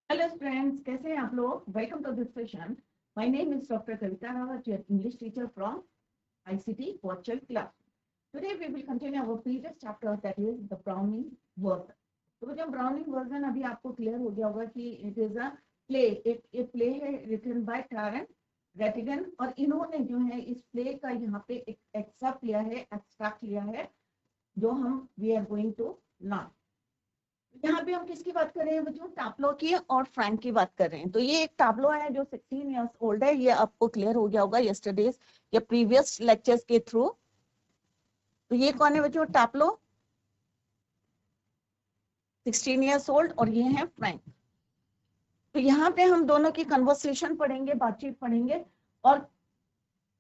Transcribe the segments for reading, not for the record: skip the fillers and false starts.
Hello friends, कैसे हैं आप लोग? Welcome to this session. My name is doctor Kavita Rawat, your English teacher from ICT virtual class. Today we will continue our previous chapter, that is the Browning version. तो जो browning version अभी आपको clear हो गया होगा कि इट इज अ प्ले। एक play है रिटन बाय टैरन रेटिगन, और इन्होंने जो है इस प्ले का यहाँ पे एक एक्सट्रैक्ट लिया है, जो हम we are going to learn. यहाँ पे हम किसकी बात कर रहे हैं बच्चों? टैब्लो की और फ्रैंक की बात कर रहे हैं। तो ये एक टैब्लो है जो 16 इयर्स ओल्ड है। ये आपको क्लियर हो गया होगा यस्टरडेज या प्रीवियस लेक्चर्स के थ्रू। तो ये कौन है बच्चों? टैब्लो 16 इयर्स ओल्ड, और ये है फ्रैंक। तो यहाँ पे हम दोनों की कन्वर्सेशन पढ़ेंगे, बातचीत पढ़ेंगे। और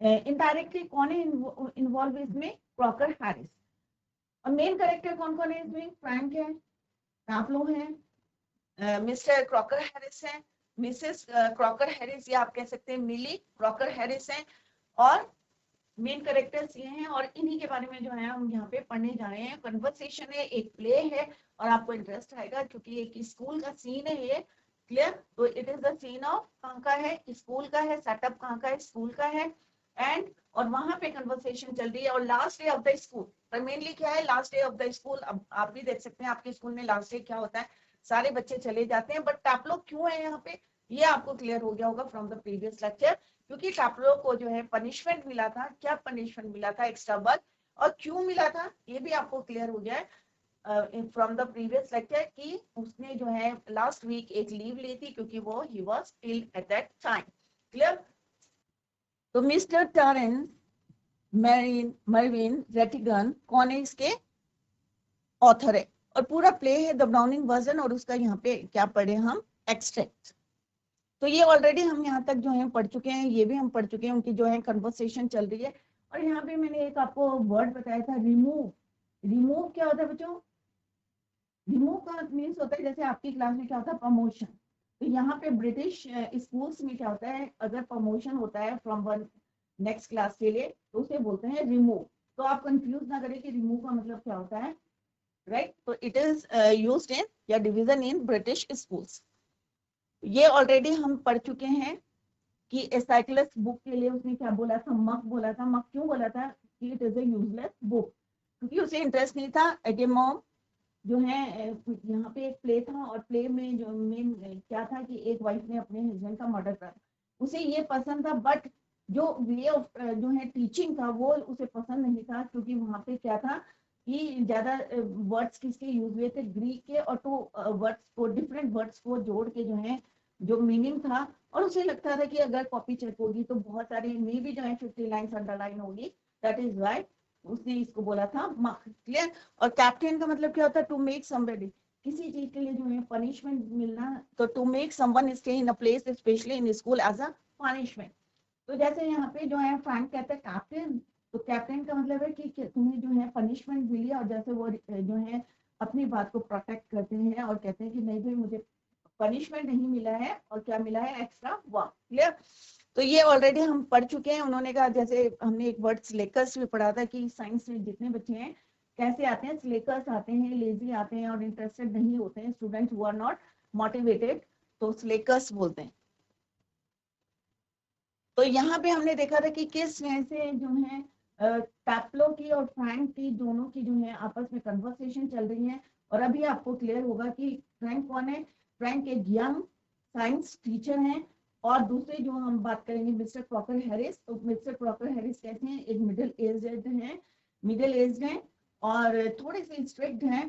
इनडायरेक्टली कौन है इन्वॉल्व इसमें? Crocker Harris. और मेन कैरेक्टर कौन कौन है इसमें? फ्रैंक है, टैब्लो है, मिस्टर क्रॉकर हैरिस है, मिसेस क्रॉकर हैरिस, या आप कह सकते हैं मिली क्रॉकर हैरिस है। और मेन कैरेक्टर्स ये हैं, और इन्हीं के बारे में जो है हम यहाँ पे पढ़ने जा रहे हैं। कन्वर्सेशन है, एक प्ले है, और आपको इंटरेस्ट आएगा क्योंकि एक स्कूल का सीन है ये। क्लियर? तो it is the scene of कहाँ का है? स्कूल का है। सेटअप कहाँ का है? स्कूल का है। एंड और वहां पे कन्वर्सेशन चल रही है, और last day of the school. पर मेनली क्या है? Last day of the school. अब आप भी देख सकते हैं आपके स्कूल में लास्ट डे क्या होता है, सारे बच्चे चले जाते हैं। बट आप लोग क्यों है यहाँ पे, ये आपको क्लियर हो गया होगा फ्रॉम द प्रीवियस लेक्चर। क्योंकि टापलो को जो है पनिशमेंट मिला था। क्या पनिशमेंट मिला था? Extra work. और क्यों मिला था ये भी आपको क्लियर हो गया है फ्रॉम द प्रीवियस लेक्चर, कि उसने जो है लास्ट वीक एक लीव ली थी क्योंकि वो ही was ill at that time. Clear? तो मिस्टर टॉरेंस मर्विन रेटिगन कौन है? इसके ऑथर है। और पूरा प्ले है द ब्राउनिंग वर्जन, और उसका यहाँ पे क्या पढ़े हम? एक्सट्रैक्ट। तो ये ऑलरेडी हम यहाँ तक जो है पढ़ चुके हैं, ये भी हम पढ़ चुके हैं। उनकी जो है कन्वर्सेशन चल रही है। और यहाँ पे मैंने एक आपको वर्ड बताया था, रिमूव। रिमूव क्या होता है बच्चों? रिमूव का मीन्स होता है, जैसे आपकी क्लास में क्या होता है? प्रमोशन। तो यहाँ पे ब्रिटिश स्कूल्स में क्या होता है, अगर प्रमोशन होता है फ्रॉम वन नेक्स्ट क्लास के लिए, तो उसे बोलते हैं रिमूव। तो आप कंफ्यूज ना करें कि रिमूव का मतलब क्या होता है, राइट? तो इट इज यूज्ड इन या डिवीजन इन ब्रिटिश स्कूल्स। ये ऑलरेडी हम पढ़ चुके हैं कि एसाइक्लस बुक के लिए उसने क्या बोला था? मक बोला था। मक क्यों बोला था कि it is a useless book? क्योंकि उसे इंटरेस्ट नहीं था। एगेमोम जो है यहाँ पे एक प्ले था, और प्ले में जो मेन क्या था कि एक वाइफ ने अपने हस्बैंड का मर्डर करा। उसे ये पसंद था, बट जो वे ऑफ जो है टीचिंग था वो उसे पसंद नहीं था, क्योंकि वहां पे क्या था कि ज्यादा वर्ड्स किसके यूज हुए थे? ग्रीक के। और तो वर्ड्स को, डिफरेंट वर्ड्स को जोड़ के जो है जो मीनिंग था। और उसे लगता था कि अगर कॉपी चेक होगी तो बहुत सारी मे भी जो है 50 लाइन्स अंडरलाइन होगी। दैट इज वाई उसने इसको बोला था मक। क्लियर? और कैप्टन का मतलब क्या होता है? टू मेक समबडी, किसी चीज के लिए जो है पनिशमेंट मिलना। तो to make someone stay in a place specially in school as a punishment. तो जैसे यहाँ पे जो है फ्रैंक कहते हैं कैप्टन, तो कैप्टन का मतलब है कि तुम्हें जो है पनिशमेंट मिली, और जैसे वो जो है अपनी बात को प्रोटेक्ट करते हैं और कहते हैं कि नहीं भाई, मुझे पनिशमेंट नहीं मिला है और क्या मिला है? Extra work. क्लियर? तो ये ऑलरेडी हम पढ़ चुके हैं। उन्होंने कहा, जैसे हमने एक वर्ड स्लेकर्स भी पढ़ा था, कि साइंस में जितने बच्चे हैं कैसे आते हैं? स्लेकर्स आते हैं, लेजी आते हैं, और इंटरेस्टेड नहीं होते हैं, students who are not motivated, तो स्लेकर्स बोलते हैं। तो यहाँ पे हमने देखा था कि किस तरह से जो है टैप्लो की और फ्रैंक की, दोनों की जो है आपस में कन्वर्सेशन चल रही है। और अभी आपको क्लियर होगा कि फ्रैंक कौन है। फ्रैंक एक यंग साइंस टीचर हैं। और दूसरे जो हम बात करेंगे मिस्टर क्रॉकर हैरिस। तो मिस्टर क्रॉकर हैरिस कैसे हैं? एक मिडिल एज हैं, और थोड़े से स्ट्रिक्ट हैं,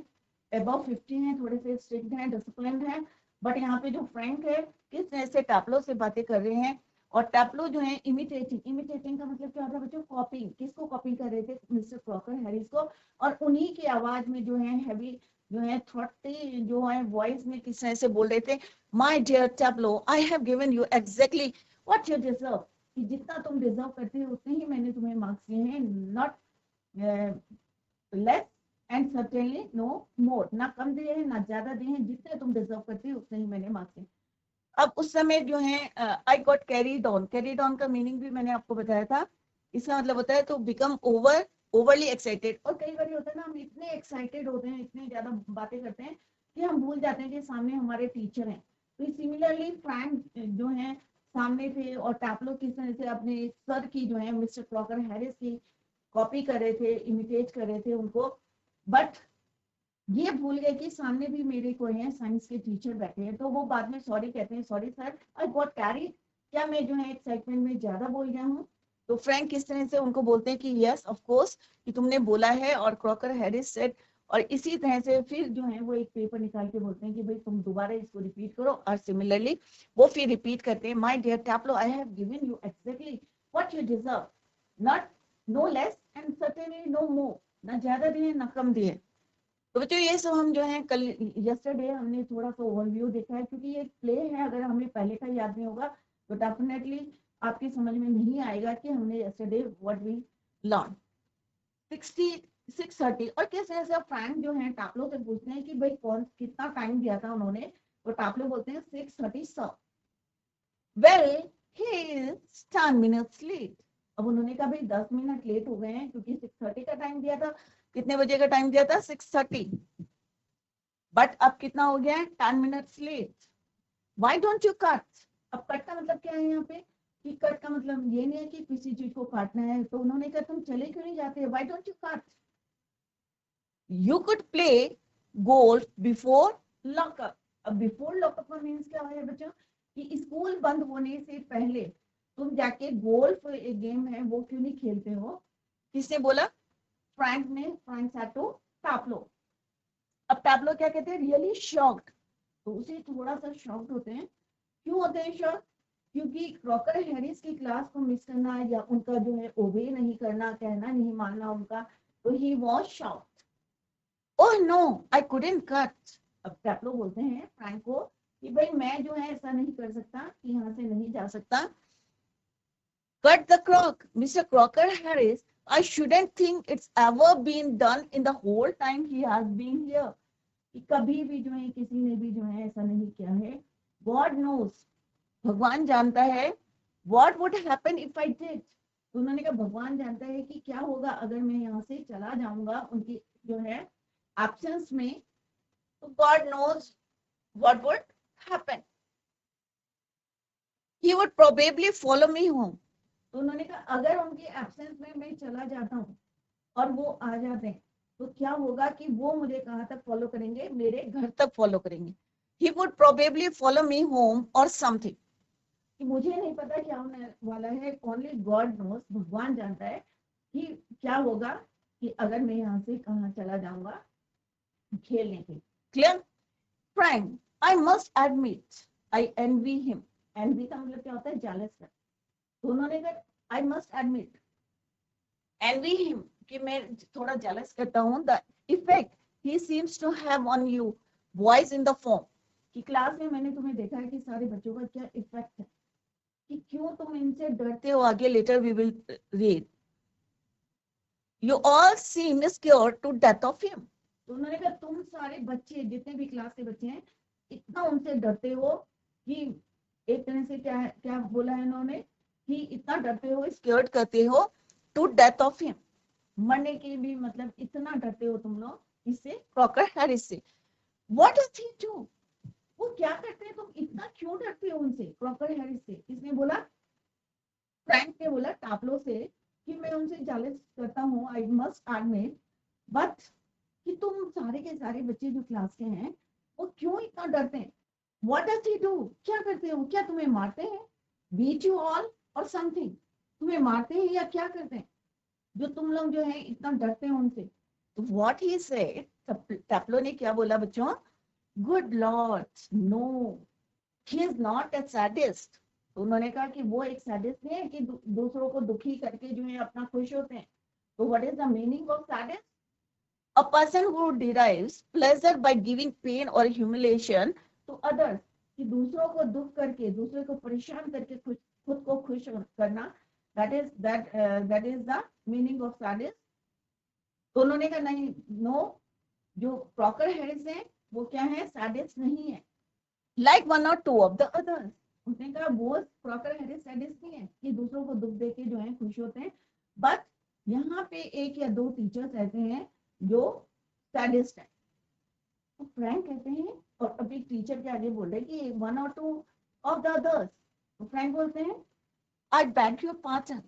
अबव 50 हैं, थोड़े से स्ट्रिक्ट हैं, डिसिप्लिन हैं। बट यहाँ पे जो फ्रैंक है, किस तरह से टैप्लो से बातें कर रहे हैं। और टैप्लो जो है इमिटेटिंग का मतलब क्या होता है बच्चों? कॉपिंग। किसको कॉपी कर रहे थे? मिस्टर क्रॉकर हैरिस को। और उन्हीं की आवाज में जो है हैवी जो है थ्रॉटी जो है वॉइस में किस तरह से बोल रहे थे, my dear Taplow, I have given you exactly what you deserve. कि जितना तुम डिजर्व करते हो उतने ही मैंने तुम्हें मार्क्स दिए हैं, not less and certainly no more. ना कम दिए हैं ना ज्यादा दिए हैं, जितने तुम डिजर्व करते हो उतने ही मैंने मार्क्स दिए। अब उस समय जो है आई गॉट कैरीड ऑन का मीनिंग भी मैंने आपको बताया था। इसका मतलब होता है तो बिकम ओवरली एक्साइटेड। और कई बार होता है ना, हम इतने एक्साइटेड होते हैं, इतने ज्यादा बातें करते हैं कि हम भूल जाते हैं कि सामने हमारे टीचर हैं। तो सिमिलरली फ्रैंक जो है सामने थे और टैप्लो किस तरह से अपने सर की जो है मिस्टर क्रॉकर हैरिस की कॉपी कर रहे थे, इमिटेट कर रहे थे उनको, बट ये भूल गए कि सामने भी मेरे कोई है साइंस के टीचर बैठे हैं, तो वो बाद में सॉरी कहते हैं, sorry sir I got carried, क्या मैं जो है एक्साइटमेंट में ज्यादा बोल गया हूँ। तो फ्रैंक किस तरह से उनको बोलते हैं कि यस ऑफ कोर्स कि तुमने बोला है, और क्रॉकर हैरिस सेड, और इसी तरह से फिर जो है वो एक पेपर निकाल के बोलते हैं कि भाई तुम दोबारा इसको रिपीट करो, और सिमिलरली वो फिर रिपीट करते हैं, my dear Taplow I have given you exactly what you deserve, not no less and certainly no more, ना ज्यादा दिए ना कम दिए। तो बच्चों ये सब हम जो है कल यस्टरडे हमने थोड़ा सा ओवरव्यू देखा है, क्योंकि ये प्ले है, अगर हमें पहले का याद नहीं होगा तो डेफिनेटली आपकी समझ में नहीं आएगा कि हमने यस्टरडे व्हाट वी लर्न। 6:30 और किस तरह से फ्रैंक जो है टापलो से पूछते हैं कि भाई कौन कितना टाइम दिया था उन्होंने, तो टापलो बोलते हैं 6:30 sir. Well he is 10 minutes late. अब उन्होंने कहा भाई 10 मिनट लेट हो गए हैं, क्योंकि 6:30 का टाइम दिया था, कितने बजे का टाइम दिया था 6:30, बट अब कितना हो गया है 10 minutes late, why don't you cut. अब कट का मतलब क्या है यहाँ पे, कि कट का मतलब ये नहीं है कि किसी चीज को काटना है, तो उन्होंने कहा तुम चले क्यों नहीं जाते, why don't you cut, you could play golf before lockup. अब बिफोर लॉकअप का मीन्स क्या है बच्चों, कि स्कूल बंद होने से पहले तुम जाके गोल्फ एक गेम है वो क्यों नहीं खेलते हो। किसने बोला, फ्रैंक ने, फ्रैंक सैड टू टापलो। अब टैब्लो क्या कहते हैं, रियली शॉक्ड, तो उसे थोड़ा सा शॉक्ड होते हैं। क्यों होते हैं शॉक्ड, क्योंकि क्रॉकर हैरिस की क्लास को मिस करना या उनका जो है ओबे नहीं करना, कहना नहीं मानना उनका, तो he was shocked. Oh no I couldn't cut. अब टैब्लो बोलते हैं फ्रैंक को कि भाई मैं जो है ऐसा नहीं कर सकता, कि यहाँ से नहीं जा सकता। Cut the Crock Mr Crocker Harris, I shouldn't think it's ever been done in the whole time he has been here. कि कभी भी जो है किसी ने भी जो है ऐसा नहीं किया है। गॉड नोस, भगवान जानता है, what would happen if I did. तो उन्होंने कहा भगवान जानता है कि क्या होगा अगर मैं यहाँ से चला जाऊंगा उनकी जो है एब्सेंस में, तो God knows what would happen, he would probably follow me home. तो उन्होंने कहा अगर उनकी एब्सेंस में मैं चला जाता हूँ और वो आ जाते हैं, तो क्या होगा कि वो मुझे कहाँ तक फॉलो करेंगे, मेरे घर तक फॉलो करेंगे। He would probably follow me home और समथिंग, कि मुझे नहीं पता क्या होने वाला है, ओनली गॉड नोस, भगवान जानता है कि क्या होगा, कि अगर मैं यहाँ से कहाँ चला जाऊंगा खेलने के। Clear. Frank, I must admit I envy him. Envy का मतलब क्या होता है, जेलस का। तो उन्होंने कहा I must admit envy him, कि मैं थोड़ा जेलस करता हूँ, the effect he seems to have on you boys in the form, कि क्लास में मैंने तुम्हें देखा है कि सारे बच्चों का क्या इफेक्ट है, कि क्यों तुम इनसे डरते हो, आगे later we will read, you all seem scared to death of him. तो उन्होंने कहा तुम सारे बच्चे जितने भी क्लास के बच्चे हैं इतना उनसे डरते हो, कि एक तरह से क्या है, क्या बोला है इन्होंने, कि इतना डरते हो, स्क्योर्ड करते हो टू डेथ ऑफ हिम, मरने के भी मतलब इतना डरते हो तुम लोग इससे, क्रॉकर हैरिस से। व्हाट डज ही डू, वो क्या करते हैं, तुम इतना क्यों डरते हो उनसे, क्रॉकर हैरिस से। किसने बोला, फ्रैंक ने बोला टापलो से, कि मैं उनसे जेलस करता हूँ, आई मस्ट एडमिट, बट कि तुम सारे के सारे बच्चे जो क्लास के हैं वो क्यों इतना डरते हैं। व्हाट डज ही डू, क्या करते हो, क्या तुम्हें मारते हैं, बीट यू ऑल और समथिंग, तुम्हें मारते हैं या क्या करते हैं जो तुम लोग जो है इतना डरते हैं उनसे। तो व्हाट ही सेड, टैप्लो ने क्या बोला बच्चों, good Lord no, he is not a sadist. तो उन्होंने कहा कि वो एक सैडिस्ट नहीं है कि दूसरों को दुखी करके जो है अपना खुश होते हैं। तो what is the meaning of sadist, a person who derives pleasure by giving pain or humiliation to others, कि दूसरों को दुख करके, दूसरे को परेशान करके खुद को खुश करना, that is the meaning of sadist। तो उन्होंने कहा नहीं, नो, जो क्रॉकर हैरिस है वो क्या है, सैडिस्ट नहीं है, लाइक वन और टू ऑफ द अदर्स। उसने कहा वो क्रॉकर हैरिस सैडिस्ट नहीं है कि दूसरों को दुख देके जो है खुश होते हैं, बट यहाँ पे एक या दो टीचर्स ऐसे हैं जो सैडिस्ट है। तो फ्रैंक कहते हैं और अभी टीचर के आगे बोल रहे कि वन और टू ऑफ द अदर्स, तो फ्रैंक बोलते हैं आई बैग योर पार्टन,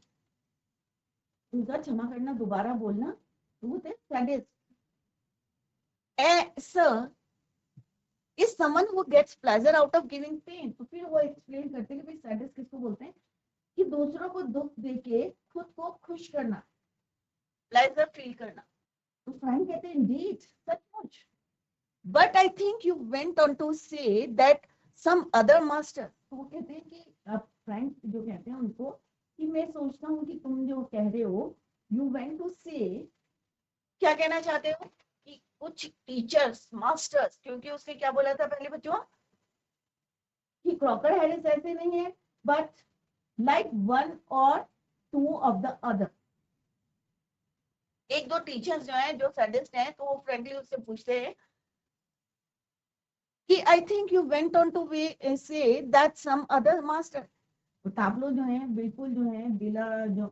उनका क्षमा करना, दोबारा बोलना, तो बोलते sadist, sir is someone who gets pleasure out of giving pain. तो फिर वो एक्सप्लेन करते हैं कि भाई सैडिस्ट किसको बोलते हैं, कि दूसरों को दुख देके खुद को खुश करना, प्लेजर फील करना। तो फ्रैंक कहते हैं इंडीड, सचमुच, but I think you went on to say that some other master. तो वो कहते हैं कि आप फ्रैंक जो कहते हैं उनको कि मैं सोचता हूँ कि तुम जो कह रहे हो, यू वेंट टू से, क्या कहना चाहते हो कि कुछ टीचर्स मास्टर्स, क्योंकि उसने क्या बोला था पहले बच्चों कि क्रॉकर हैरिस ऐसे नहीं है, बट लाइक वन और टू ऑफ द अदर, एक दो टीचर्स जो है जो सैडिस्ट हैं, तो वो फ्रेंडली उससे पूछते हैं कि I think you went on to say that some other master. तो टाब्लो जो है बिल्कुल जो है बिना जो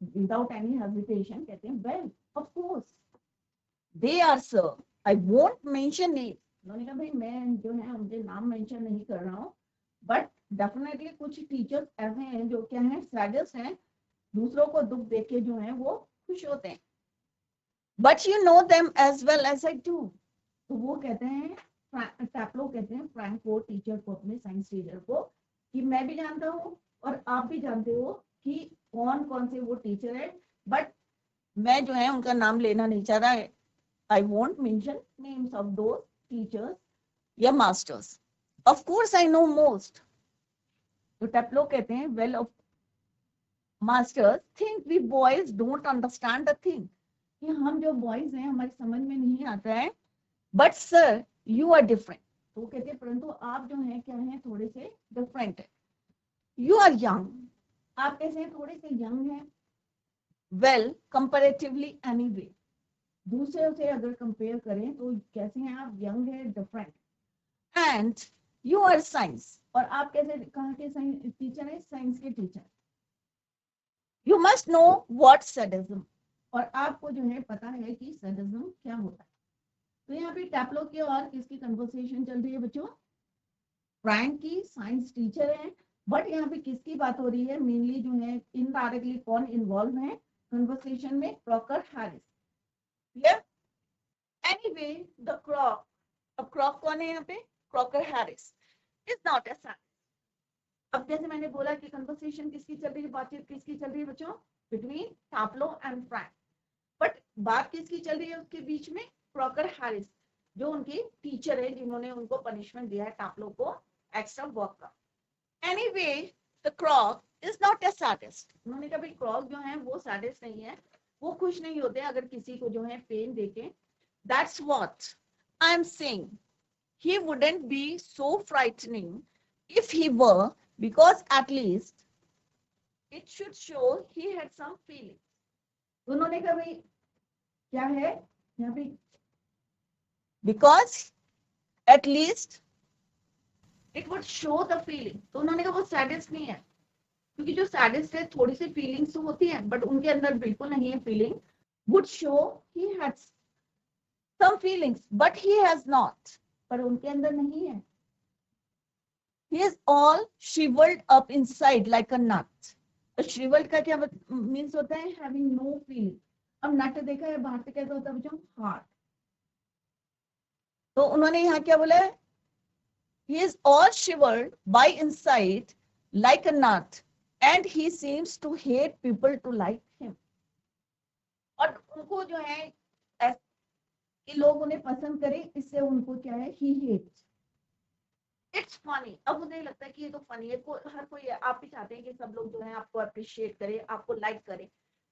विदाउट एनी हेजिटेशन कहते हैं well of course they are sir, I won't mention name. उन्होंने कहा भाई मैं जो है मुझे नाम मेंशन नहीं कर रहा हूँ, बट डेफिनेटली कुछ टीचर्स ऐसे हैं जो क्या है सैडिस्ट हैं, दूसरों को दुख देके जो है वो खुश होते हैं, but you know them as well as I do. तो वो कहते हैं, टैप्लो कहते हैं फ्रैंक को, टीचर को, अपने साइंस टीचर को, कि मैं भी जानता हूँ और आप भी जानते हो कि कौन कौन से वो टीचर है, बट मैं जो है उनका नाम लेना नहीं चाह रहा है, I won't mention names of those teachers या masters, of course I know most. तो टैप्लो कहते हैं well of masters think we boys don't understand the thing, कि हम जो बॉयज हैं हमारी समझ में नहीं आता है, but sir you are different. तो कहते हैं परंतु आप जो है क्या है थोड़े से डिफरेंट है, यू आर यंग, आप कैसे हैं थोड़े से यंग हैं, वेल कंपैरेटिवली एनीवे, दूसरे से अगर कंपेयर करें तो कैसे हैं आप, यंग है, different, and you are science, और आप कैसे कहाँ के साइंस टीचर है, साइंस के teacher, you must know what sadism, और आपको जो है पता है कि सैडिज्म क्या होता है। तो यहाँ पे टैप्लो की और किसकी कन्वर्सेशन चल रही है बच्चों, फ्रैंक की, साइंस टीचर है, बट यहाँ पे किसकी बात हो रही है, मेनली जो है इनडायरेक्टली कौन इन्वॉल्व है कन्वर्सेशन में, Crocker Harris, clear. Anyway the Crock, अब क्रॉक कौन है यहाँ पे, Crocker Harris is not a science. अब जैसे मैंने बोला कि कन्वर्सेशन किसकी चल रही है, बातचीत किसकी चल रही है बच्चों, बिटवीन टैप्लो एंड फ्रैंक, बट बात किसकी चल रही है उसके बीच में, क्रॉकर हैरिस, जो उनकी टीचर है जिन्होंने उनको पनिशमेंट दिया है टैप्लो को एक्स्ट्रा वर्क का। Anyway the Crock is not a sadist, उन्होंने कहा भाई क्रॉक जो है वो सैडिस्ट नहीं है, वो खुश नहीं होते अगर किसी को जो है पेन देके, that's what I am saying, he wouldn't be so frightening if he were, because at least it should show he had some feeling। उन्होंने कहा भाई क्या है यहाँ पे, because at least it would show the feeling। तो उन्होंने कहा वो सैडिस्ट नहीं है, क्योंकि जो सैडिस्ट है थोड़ी सी फीलिंग्स तो होती है, बट उनके अंदर बिल्कुल नहीं है feeling, would show he had some feelings but he has not, पर उनके अंदर नहीं है, he is all shriveled up inside like a nut। shriveled का क्या मीन्स होता है, having no feeling। अब नट देखा है बाहर से कैसा होता है बच्चों, हार्ड, तो उन्होंने यहाँ क्या बोला है, he is all shivered by inside like a nut and he seems to hate people to like him। और उनको जो है कि लोग उन्हें पसंद करें, इससे उनको क्या है, he hates। इट्स फनी, अब उन्हें लगता है कि ये तो फनी है, हर कोई, आप भी चाहते हैं कि सब लोग जो है आपको अप्रिशिएट करें, आपको लाइक करें,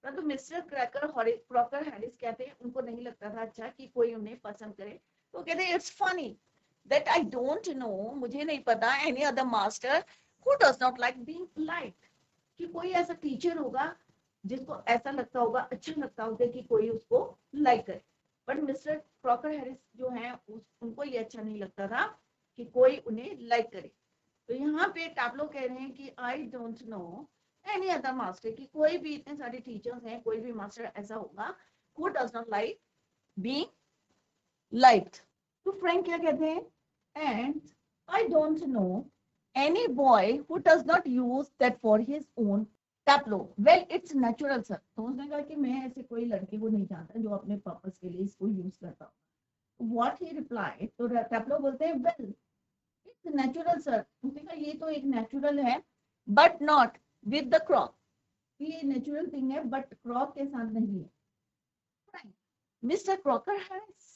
परंतु मिस्टर क्रॉकर हैरिस कहते हैं उनको नहीं लगता था अच्छा कि कोई उन्हें पसंद करे, तो कहते हैं it's funny that I don't know, मुझे नहीं पता any other master who does not like being liked, कि कोई ऐसा टीचर होगा जिसको ऐसा लगता होगा, अच्छा लगता होगा कि कोई उसको लाइक करे, बट मिस्टर क्रॉकर हैरिस जो है उनको ये अच्छा नहीं लगता था कि कोई उन्हें लाइक करे। तो यहाँ पे टैप्लो कह रहे हैं कि I don't know any other master, कि कोई भी, इतने सारे टीचर्स हैं, कोई भी मास्टर ऐसा होगा who does not like being liked. तो फ्रैंक क्या कहते हैं, and I don't know any boy who does not use that for his own Taplow. Well it's natural sir. तो उसने कहा कि मैं ऐसे कोई लड़के को नहीं जानता जो अपने पर्पस के लिए इसको यूज करता हूँ. व्हाट ही रिप्लाई, तो टैपलो बोलते हैं वेल इट्स नेचुरल सर. उसने कहा ये तो एक नेचुरल है बट नॉट विद द क्रॉक. ये नेचुरल थिंग है बट क्रॉक के साथ नहीं है. Mister Crocker Harris,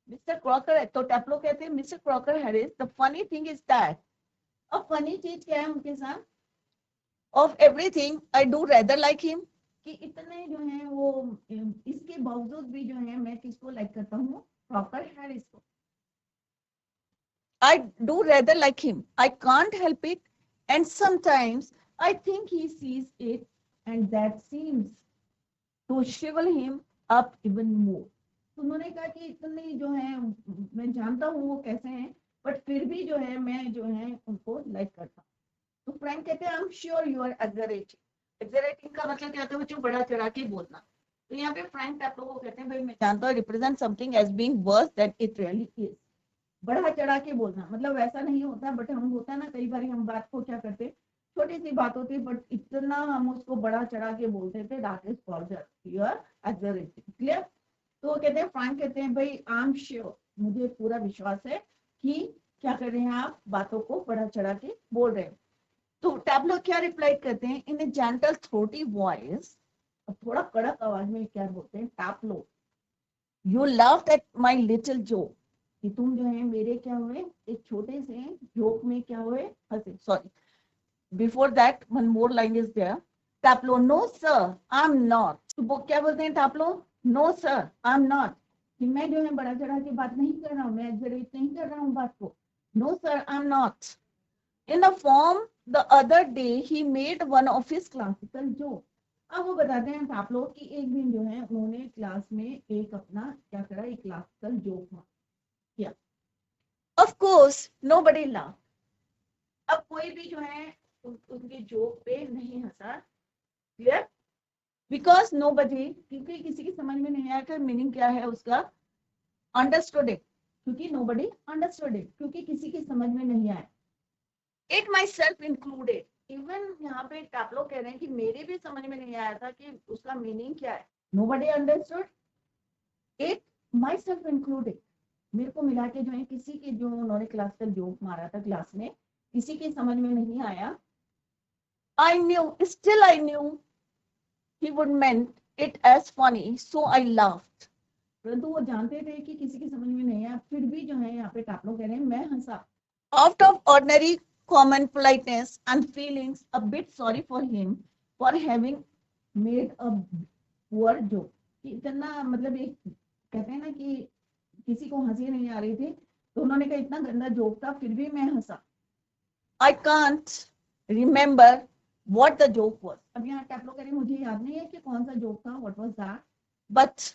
mister Crocker. तो टैपलो कहते हैं mister Crocker Harris the funny thing is that. अब फनी चीज क्या है उनके साथ, of everything I do rather like him, कि इतने जो है वो इसके बावजूद भी जो है मैं किसको लाइक करता हूँ, क्रॉकर हैरिस को. I do rather like him. I can't help it. And sometimes I think he sees it and that seems to shrivel him up even more. तो उन्होंने कहा कि इतने जो है मैं जानता हूँ वो कैसे हैं बट फिर भी जो है मैं जो है उनको लाइक करता हूँ. तो फ्रैंक कहते हैं I am sure you are exaggerating. Exaggerating का मतलब क्या होता है बच्चों, बड़ा चढ़ा के बोलना. तो यहाँ पे फ्रैंक आप लोगों को कहते हैं भाई मैं जानता हूँ represent something as being worse than it really is. बढ़ा चढ़ा के बोलना मतलब वैसा नहीं होता बट हम होता है ना कई बार हम बात को क्या करते, छोटी सी बात होती है बट इतना हम उसको बढ़ा चढ़ा के बोलते थे. That is called your exaggerating. Clear. तो वो कहते हैं फ्रैंक कहते हैं भाई आई एम श्योर, मुझे पूरा विश्वास है कि क्या कर रहे हैं आप बातों को बढ़ा चढ़ा के बोल रहे हैं. तो टैबलो क्या रिप्लाई करते हैं इन ए जेंटल थ्रोटी वॉइस, थोड़ा कड़क आवाज में क्या बोलते हैं Tableau, you loved eight my little joke, कि तुम जो है मेरे क्या हुए एक छोटे से जोक में क्या हुए हंसे. Sorry before that one more line is there. Taplow no sir I am not. तो वो क्या बोलते हैं Taplow, no sir I am not, कि मैं जो है बड़ा चढ़ा के बात नहीं कर रहा हूँ, मैं एग्जैगरेट नहीं कर रहा हूँ बात को. No sir I am not. In the form the other day he made one of his classical joke. अब वो बताते हैं आप लोग कि एक दिन जो है उन्होंने क्लास में एक अपना क्या करा, एक क्लासिकल जोक किया. Of course nobody laughed. अब कोई भी जो है उनके जोक पे नहीं हंसा. क्लियर. बिकॉज नोबडी, क्योंकि किसी की समझ में नहीं आया कि मीनिंग क्या है उसका. अंडरस्टूड इट, क्योंकि नोबडी अंडरस्टूड इट, क्योंकि किसी की समझ में नहीं आया. It my self included. Even यहाँ पे आप लोग कह रहे हैं कि मेरे भी समझ में नहीं आया था कि उसका मीनिंग क्या है. Nobody understood it, my self included. मेरे को मिला के जो है किसी के जो उन्होंने क्लासिकल जोक मारा था क्लास में किसी के समझ में नहीं आया. I knew, still I knew he would meant it as funny so I laughed. परंतु वो जानते थे कि किसी की समझ में नहीं आया, फिर भी जो है यहाँ पे आप लोग कह रहे हैं मैं हंसा. Out of ordinary common politeness and feelings a bit sorry for him for having made a poor joke. कि इतना मतलब एक कहते हैं ना कि किसी को हंसी नहीं आ रही थी तो उन्होंने कहा इतना गंदा जोक था फिर भी मैं हंसा. I can't remember what the joke was. अब यहाँ आप लोग कह रहे हैं मुझे याद नहीं है कि कौन सा जोक था, what was that, but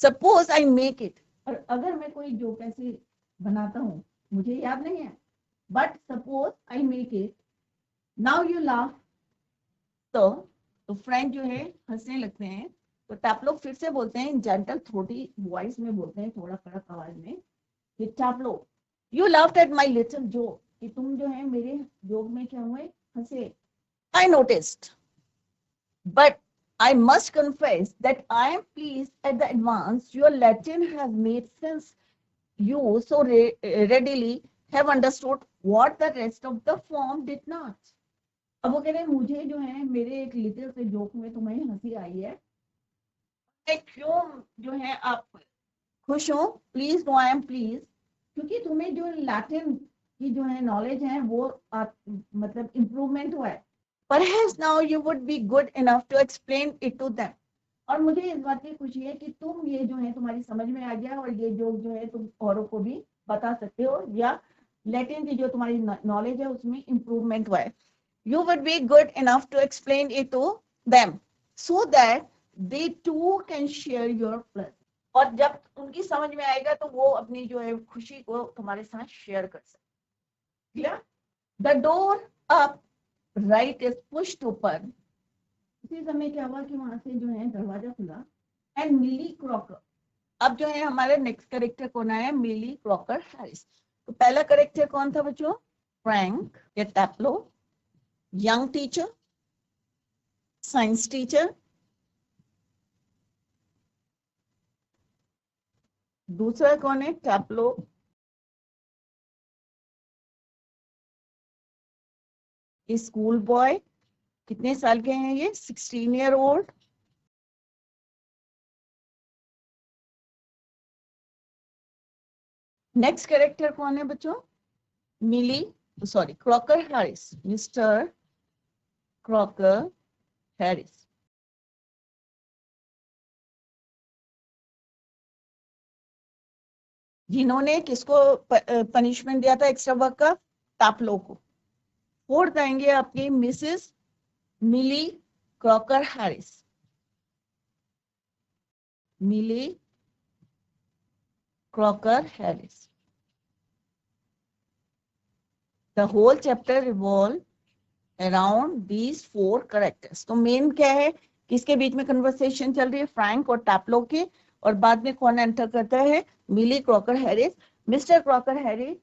suppose I make it. और अगर मैं कोई जोक ऐसे बनाता हूँ मुझे याद नहीं है, but suppose I make it, now you laugh. तो फ्रेंड जो है हंसने लगते हैं. तो आप लोग फिर से बोलते हैं जेंटल थ्रोटी वॉइस में बोलते हैं थोड़ा कड़क आवाज में कि Taplow you laughed at my little joke, कि तुम जो है मेरे जोक में क्या हुए हंसे. I noticed but I must confess that I am pleased at the advance your Latin has made since you so readily have understood what the rest of the form did not. अब वो कह रहे हैं मुझे जो है मेरे एक लिटिल से जोक में तुम्हें हंसी आई है. क्यों जो है आप खुश हो, please no I am please, क्योंकि तुम्हें जो लैटिन की जो है नॉलेज है वो मतलब इम्प्रूवमेंट हुआ है. Perhaps now you would be good enough to explain it to them. और मुझे इस बात की खुशी है कि तुम ये जो है तुम्हारी समझ में आ गया और ये जोक जो है तुम औरों को भी बता सकते हो या लैटिन की जो तुम्हारी नॉलेज है उसमें इम्प्रूवमेंट हुआ है. You would be good enough to explain it to them so that they too can share your pleasure. और जब उनकी समझ में आएगा तो वो अपनी जो है खुशी को तुम्हारे साथ शेयर कर सकते. Clear. The door up right is pushed open. इसी समय क्या हुआ कि वहां से जो है दरवाजा खुला एंड मिली क्रॉकर. अब जो है हमारे नेक्स्ट कैरेक्टर कौन आया, मिली क्रॉकर हैरिस. तो पहला करेक्टर कौन था बच्चों? फ्रैंक या टैप्लो, यंग टीचर, साइंस टीचर। दूसरा कौन है? टैप्लो, स्कूल बॉय, कितने साल के हैं ये? 16 ईयर ओल्ड। नेक्स्ट कैरेक्टर कौन है बच्चों? Millie, sorry, Crocker Harris, mister Crocker Harris. जिन्होंने किसको पनिशमेंट दिया था एक्स्ट्रा वर्क का? टैप्लो को। फोर्थ आएंगे आपकी Mrs Millie Crocker Harris. Millie Crocker Harris. The whole chapter revolve around these 4 characters. तो मेन क्या है? किसके बीच में कन्वर्सेशन चल रही है? फ्रैंक और टैप्लो के। और बाद में कौन एंटर करता है? Millie Crocker Harris. Mister Crocker Harris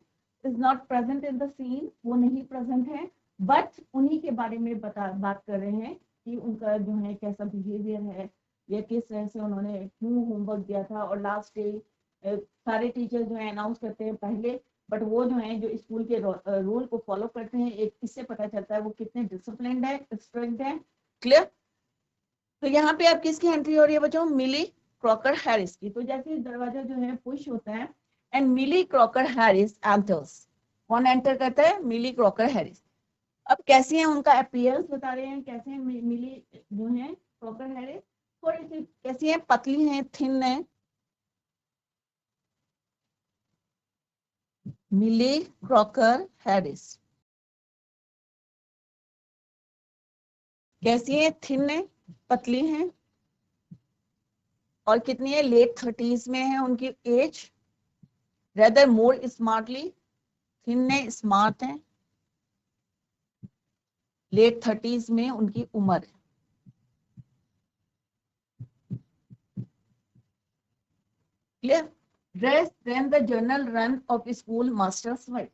is not present in the scene, वो नहीं प्रेजेंट है, बट उन्हीं के बारे में बात कर रहे हैं कि उनका जो है कैसा बिहेवियर है, या किस तरह से उन्होंने क्यों होमवर्क दिया था। और लास्ट डे सारे टीचर जो है अनाउंस करते हैं पहले, बट वो जो है जो स्कूल के रूल को फॉलो करते हैं, एक इससे पता चलता है वो कितने डिसिप्लिन्ड है, स्ट्रिक्ट है। क्लियर? तो यहाँ पे आप किसकी एंट्री हो रही है बच्चों? मिली क्रॉकर हैरिस की। तो जैसे दरवाजा जो है पुश होता है and Millie Crocker Harris enters. कौन एंटर करता है? Millie Crocker Harris. अब कैसी है उनका अपीयरेंस बता रहे हैं, कैसे है मिली जो है क्रॉकर हैरिस। थोड़ी सी कैसी है? पतली है, थिन है। मिली क्रॉकर हैरिस कैसी है? थिन है, पतली है, और कितनी है? लेट 30s में है उनकी age. Rather more smartly, thin है, स्मार्ट है, लेट 30s में उनकी उम्र है। Clear? Dress then the general run of school masters wife.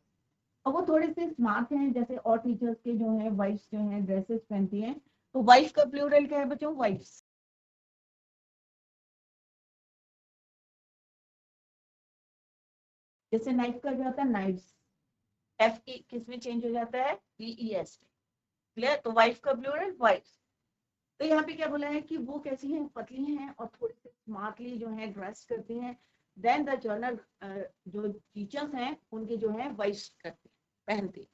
अब वो थोड़े से स्मार्ट हैं, जैसे और टीचर्स के जो है वाइफ्स जो है ड्रेसेस पहनती हैं। तो वाइफ का प्लूरल क्या है बच्चों? वाइफ्स। जैसे नाइफ का जो होता है नाइफ्स, एफ की किस में चेंज हो जाता है? PES में। क्लियर? तो वाइफ का प्लूरल वाइफ्स। तो यहाँ पे क्या बोला है कि वो कैसी हैं? पतली हैं और थोड़ी सी स्मार्टली जो है ड्रेस करती हैं। देन द जनरल जो टीचर्स हैं उनके जो है वाइफ्स करती पहनती।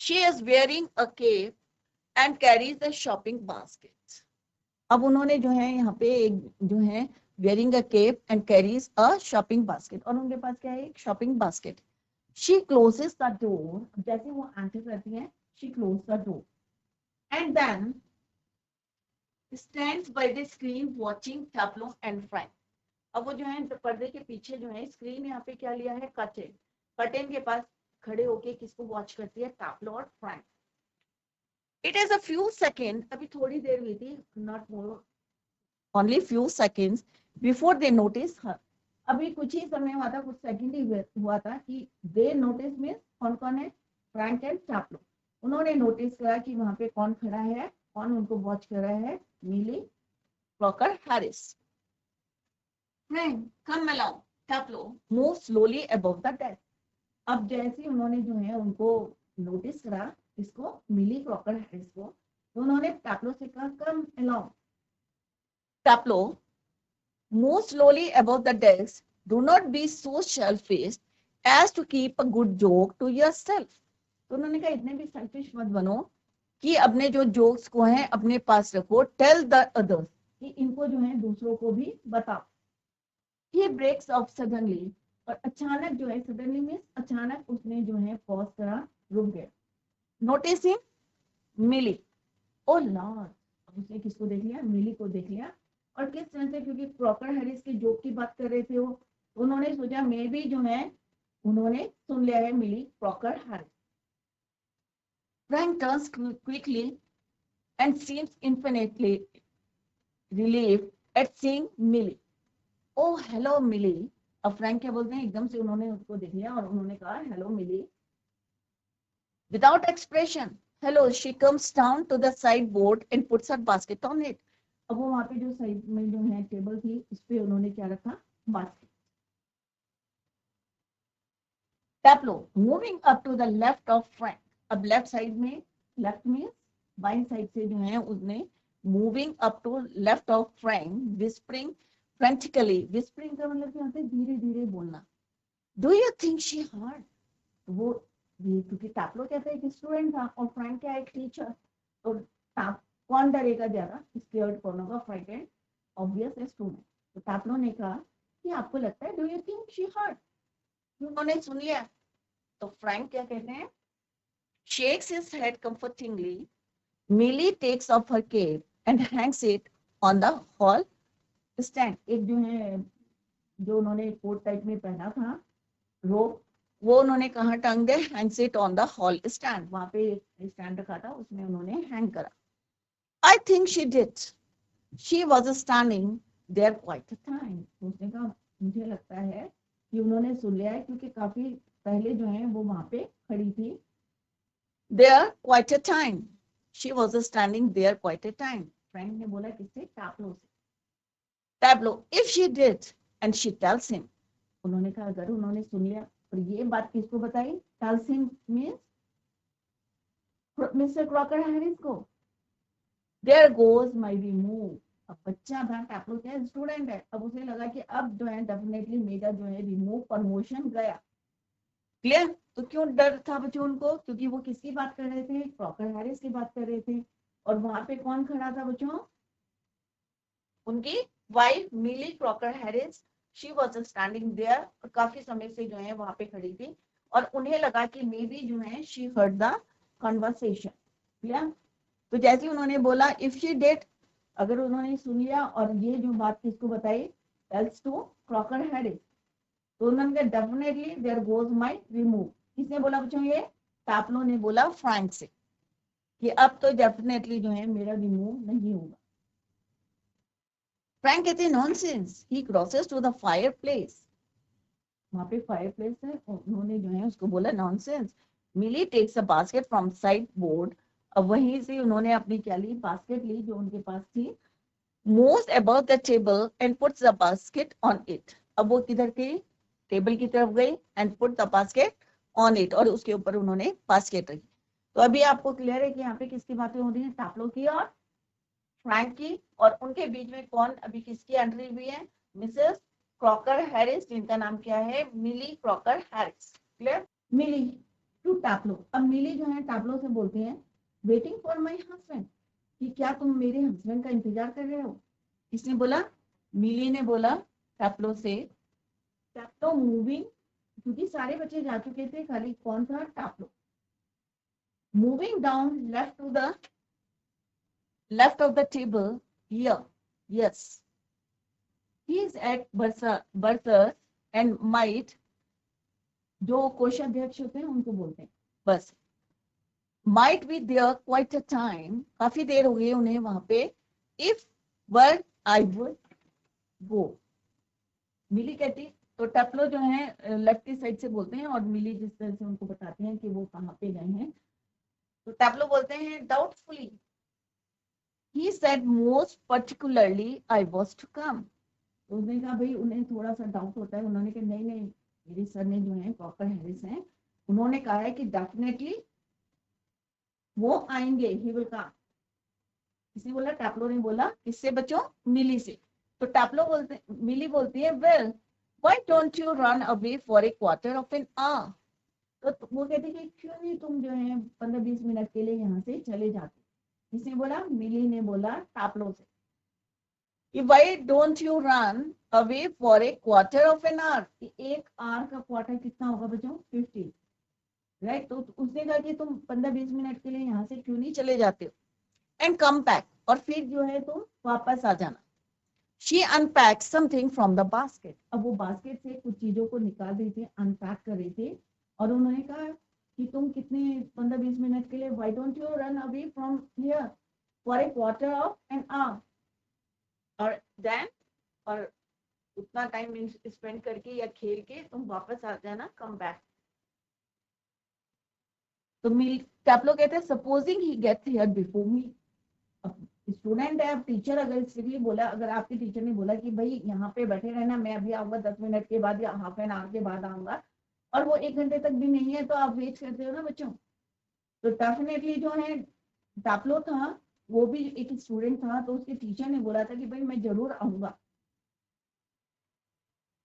She is wearing a cape and carries the shopping basket. अब उन्होंने जो है यहाँ पे एक जो है wearing a cape and carries a shopping basket, और उनके पास क्या है? एक shopping basket. She closes the door. जैसे वो एंटर करती हैं, she close the door and then stands by the screen watching Tableau and Frank। अब वो जो है पर्दे के पीछे जो है स्क्रीन, यहाँ पे क्या लिया है? कर्टेन। कर्टेन के पास खड़े होके किसको वॉच करती है? टैप्लो और Frank. It is a few second, अभी थोड़ी देर हुई थी, not more, only few seconds before they notice her. अभी कुछ ही समय हुआ था, कुछ सेकंड ही हुआ था कि दे नोटिस में कौन कौन है? Frank and Taplow. उन्होंने नोटिस किया कि वहां पे कौन खड़ा है, कौन उनको वॉच कर रहा है? Millie Crocker Harris. Frank, come along. Tableau move slowly above the desk। अब जैसे उन्होंने जो है उनको नोटिस करा, इसको मिली क्रॉकर हैरिस को, तो उन्होंने टैप्लो से कहा come along. Taplow move slowly above the desk, do not be so selfish as to keep a good joke to yourself। तो उन्होंने कहा इतने भी सेल्फिश मत बनो कि अपने जो जोक्स को हैं अपने पास रखो। टेल द अदर्स, कि इनको जो है दूसरों को भी बताओ। He breaks off suddenly, और अचानक जो है, suddenly मीन्स अचानक उसने जो है पॉज करा, रुक गया। नोटिसिंग मिली, ओ लॉर्ड, अब उसने किसको देख लिया? मिली को देख लिया। और किस तरह से? क्योंकि क्रॉकर हैरिस के जोक की बात कर रहे थे वो, उन्होंने सोचा मे भी जो है उन्होंने सुन लिया है Millie Crocker Harris. Frank turns quickly and seems infinitely relieved at seeing Millie. Oh, hello, Millie, अब फ्रैंक क्या बोलते हैं, एकदम से उन्होंने उसको देख लिया और उन्होंने कहा hello Millie, without expression, hello, she comes down to the side board and puts her basket on it. अब वो वहां पे जो साइड में जो है टेबल थी उस पे उन्होंने क्या रखा, basket. Taplow moving up to the left of Frank, अब लेफ्ट साइड में, लेफ्ट में बाइं साइड से जो है उसने moving up to left of Frank, whispering frantically, whispering का मतलब क्या होता है, धीरे धीरे बोलना। Do you think she heard, वो ये क्योंकि टैप्लो कहते हैं कि स्टूडेंट था और फ्रैंक क्या एक टीचर, तो कौन डरेगा ज्यादा, स्केयर्ड कौन होगा, फ्राइटेंड ऑब्वियस है स्टूडेंट। तो टैप्लो ने कहा कि आपको लगता है, do you think she heard, उन्होंने सुन लिया। तो फ्रैंक क्या कहते हैं, shakes his head comfortingly, Millie takes off her cape and hangs it on the hall stand, एक जो है जो उन्होंने कोट टाइप में पहना था रोब, वो उन्होंने कहा टंग दे, hangs it on the hall stand, वहां पे स्टैंड रखा था उसमें उन्होंने हैंग करा। I think she did, she was standing there quite a time, उसने कहा मुझे लगता है कि उन्होंने सुन लिया है क्योंकि काफी पहले जो है वो वहां पे खड़ी थी। There quite a time, she was standing there quite a time, Frank ने बोला किससे, टैप्लो से। Taplow if she did and she tells him, उन्होंने कहा अगर उन्होंने सुन लिया और ये बात किसको बताई, tells him means mister Crocker Harris को, देयर गोज माय रिमूव, अब बच्चा था, टैप्लो क्या स्टूडेंट है, अब उसे लगा कि अब जो है डेफिनेटली मेरा जो है रिमूव प्रमोशन गया। क्लियर, तो क्यों डर था बच्चों उनको, क्योंकि वो किसकी बात कर रहे थे, क्रॉकर हैरिस की बात कर रहे थे। और वहां पे कौन खड़ा था बच्चों, उनकी wife Millie Crocker Harris, she was standing there, और काफी समय से जो है वहां पे खड़ी थी और उन्हें लगा कि मे बी जो है she heard the conversation. Clear, तो जैसे उन्होंने बोला इफ शी डिड, अगर उन्होंने सुन लिया और ये जो बात किसको बताई, टेल्स टू क्रॉकर हैरिस, तो उन्होंने कहा definitely there goes my remove, किसने बोला बच्चों, ये टैप्लो ने बोला फ्रैंक से कि अब तो डेफिनेटली जो है मेरा रिमूव नहीं होगा। फ्रैंक कहते हैं nonsense, he crosses to the fire place, वहां पे फायर प्लेस है, उन्होंने जो है उसको बोला nonsense. Millie takes a basket from side board, अब वहीं से उन्होंने अपनी क्या ली, बास्केट ली जो उनके पास थी, most about the table and puts the basket on it, अब वो किधर गई, टेबल की तरफ गई and put the basket on it, और उसके ऊपर उन्होंने बास्केट रखी। तो अभी आपको क्लियर है कि यहाँ पे किसकी बातें हो रही है, टैप्लो की और फ्रैंक की, और उनके बीच में कौन अभी किसकी एंट्री हुई है, मिसेस क्रॉकर हैरिस, जिनका नाम क्या है, Millie Crocker Harris. Clear, Millie to Taplow, अब मिली जो है टैप्लो से बोलते हैं वेटिंग फॉर माय हस्बैंड, कि क्या तुम मेरे हस्बैंड का इंतजार कर रहे हो, किसने बोला, मिली ने बोला टैप्लो से। टैप्लो मूविंग, क्योंकि सारे बच्चे जा चुके थे, खाली कौन था, Taplow, moving down left to the left of the table, here, yes, he is at Bertha and might, जो कोषाध्यक्ष होते हैं उनको बोलते हैं, बस might be there quite a time, काफी देर हो गई उन्हें वहां पे, if were I would go, मिली कहती, तो टैप्लो जो है लेफ्ट की साइड से बोलते हैं और मिली जिस तरह से उनको बताते हैं कि वो कहाँ पे गए हैं, तो टैप्लो बोलते हैं doubtfully, he said most particularly I was to come, उसने कहा भाई उन्हें थोड़ा सा डाउट होता है, उन्होंने कहा नहीं नहीं मेरे सर ने जो है क्रॉकर हैरिस हैं, उन्होंने कहा है कि डेफिनेटली वो आएंगे, ही विल कम, किसने बोला, टैप्लो ने बोला, किससे बच्चों, मिली से। तो टैप्लो बोलते, मिली बोलती है well why don't you run away for a quarter of an hour, तो वो कहते कि क्यों नहीं तुम जो है 15-20 मिनट के लिए यहाँ से चले जाते, किसने बोला, मिली ने बोला टैप्लो से, Why don't you run away for a quarter of an hour? एक आवर का क्वार्टर कितना होगा बच्चों, 50, राइट, तो उसने कहा कि तुम 15-20 मिनट के लिए यहाँ से क्यों नहीं चले जाते हो, एंड कम बैक, और फिर जो है तुम वापस आ जाना। She unpacked something from the basket, अब वो बास्केट से कुछ चीजों को निकाल रही थी, अनपैक कर रही थी, और उन्होंने कहा कि तुम कितने 15-20 मिनट के लिए, why don't you run away from here for a quarter of an hour, और देन, और उतना टाइम स्पेंड करके या खेल के तुम वापस आ जाना, कम बैक। तो टैपलो कहते हैं supposing he gets here before me. Student है, अब टीचर अगर स्ट्रिक्टली बोला, अगर आपके टीचर ने बोला कि भाई यहाँ पे बैठे रहना, मैं अभी आऊंगा 10 मिनट के बाद या हाफ एन आवर के बाद आऊंगा, और वो 1 घंटे तक भी नहीं है, तो आप वेट करते हो ना बच्चों। तो डेफिनेटली जो है टैपलो था, वो भी एक स्टूडेंट था, तो उसके टीचर ने बोला था कि भाई मैं जरूर आऊंगा,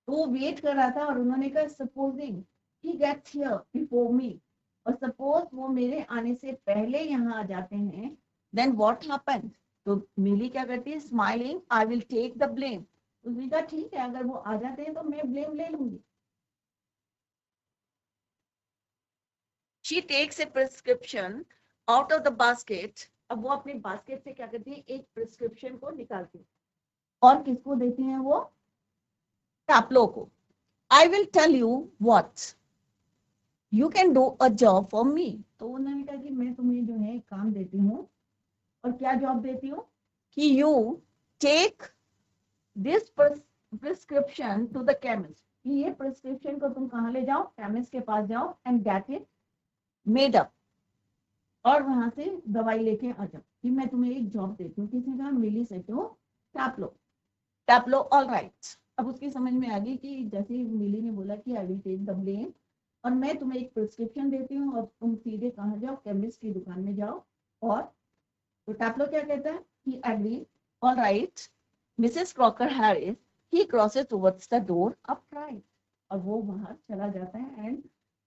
तो वो वेट कर रहा था। और उन्होंने कहा supposing he gets here before me, और सपोज वो मेरे आने से पहले यहाँ आ जाते हैं, देन व्हाट हैपेंस। तो मिली क्या करती है, smiling, I will take the blame. उसने कहा ठीक है, अगर वो आ जाते हैं तो मैं ब्लेम ले लूंगी। She takes a prescription out of the basket. अब वो अपने बास्केट से क्या करती है, एक प्रिस्क्रिप्शन को निकालती है, और किसको देती हैं वो, टैपलो को। I will tell you what you can do a job for me. तो उन्होंने कहा कि मैं तुम्हें जो है काम देती हूँ, और क्या जॉब देती हूँ, कि you take this prescription to the chemist. ये प्रिस्क्रिप्शन को तुम कहाँ ले जाओ, केमिस्ट के पास जाओ, and get it made up, और वहां से दवाई लेके आ जाओ, कि मैं तुम्हें एक जॉब देती हूँ। किसी का, मिली से तो टैपलो। टैपलो ऑल राइट। अब उसकी समझ में आ गई कि जैसे मिली ने बोला कि I will take the blame, और मैं तुम्हें एक प्रिस्क्रिप्शन देती हूँ, और तुम सीधे कहाँ जाओ, केमिस्ट की दुकान में जाओ। और तो टैपलो क्या कहता है, he agree, all right Mrs Crocker Harris. He crosses towards the door upright, और वो बाहर चला जाता है। And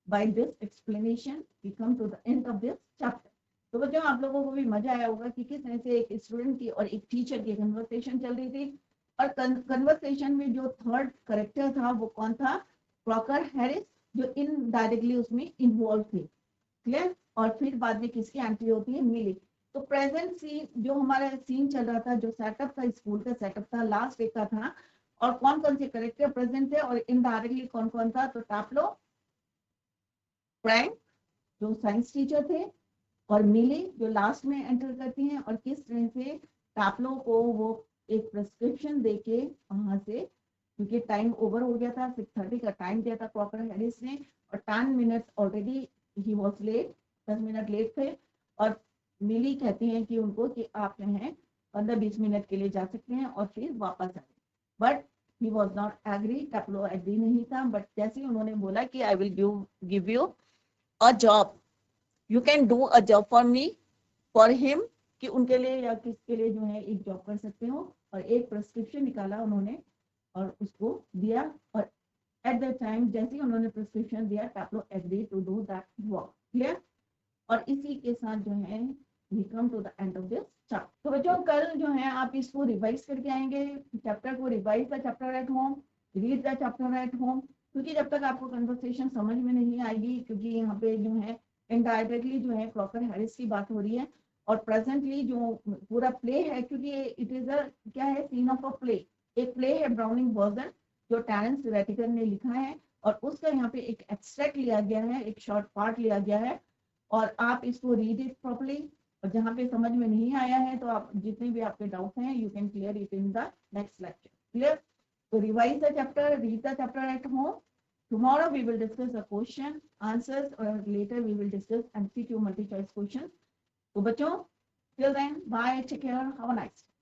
by this explanation we come to the end of this chapter. तो बच्चों, आप लोगों को भी मजा आया होगा कि किस तरह से एक स्टूडेंट की और एक टीचर की कन्वर्सेशन चल रही थी, और कन्वर्सेशन में जो थर्ड करेक्टर था वो कौन था, क्रॉकर हैरिस, जो इनडायरेक्टली उसमें इन्वॉल्व थे। क्लियर। और फिर बाद में किसकी एंट्री होती है, मिली। तो प्रेजेंट सीन, जो हमारा सीन चल रहा था, जो सेटअप था, स्कूल का सेटअप था, लास्ट डे का था, और कौन कौन से करेक्टर प्रेजेंट थे और इनडायरेक्टली कौन कौन था। तो टैपलो, फ्रैंक जो साइंस टीचर थे, और मिली जो लास्ट में एंटर करती हैं, और किस तरह से टैपलो को वो एक प्रिस्क्रिप्शन देके वहां से, क्योंकि टाइम ओवर हो गया था, 6:30 का टाइम दिया था क्रॉकर हैरिस ने, और 10 minutes already he was late, 10 minute late थे। और मिली कहती हैं कि उनको कि आप जो है 15-20 मिनट के लिए जा सकते हैं और फिर वापस आए। But he was not agree, Taplow agree नहीं था। बट जैसे उन्होंने बोला कि I will give you a job, you can do a job for me, for him, कि उनके लिए या किसके लिए जो है एक जॉब कर सकते हो। और एक प्रिस्क्रिप्शन निकाला उन्होंने और उसको दिया, और एट द टाइम जैसे ही उन्होंने प्रिस्क्रिप्शन दिया, Taplow agree to do that work. Clear. और इसी के साथ जो है we come to the end of this chapter. तो बच्चों, कल जो है आप इसको रिवाइज करके आएंगे, चैप्टर को revise the chapter at home, read the chapter at home, क्योंकि जब तक आपको कन्वर्सेशन समझ में नहीं आएगी, क्योंकि यहाँ पे जो है इनडायरेक्टली जो है क्रॉकर हैरिस की बात हो रही है, और प्रेजेंटली जो पूरा प्ले है, क्योंकि इट इज अ क्या है, सीन ऑफ अ प्ले। एक प्ले है ब्राउनिंग वर्जन, जो टेरेंस रेटिकर ने लिखा है, और उसका यहाँ पे एक एक्सट्रैक्ट लिया गया है, एक शॉर्ट पार्ट लिया गया है, और आप इसको रीड इट प्रॉपर्ली। और जहाँ पे समझ में नहीं आया है, तो आप जितने भी आपके डाउट हैं, you can clear it in the next lecture. Clear. तो revise the chapter, read the chapter at home. Tomorrow we will discuss the question answers, or later we will discuss MCQ multi choice questions. तो बच्चों, till then, bye, take care, have a nice day.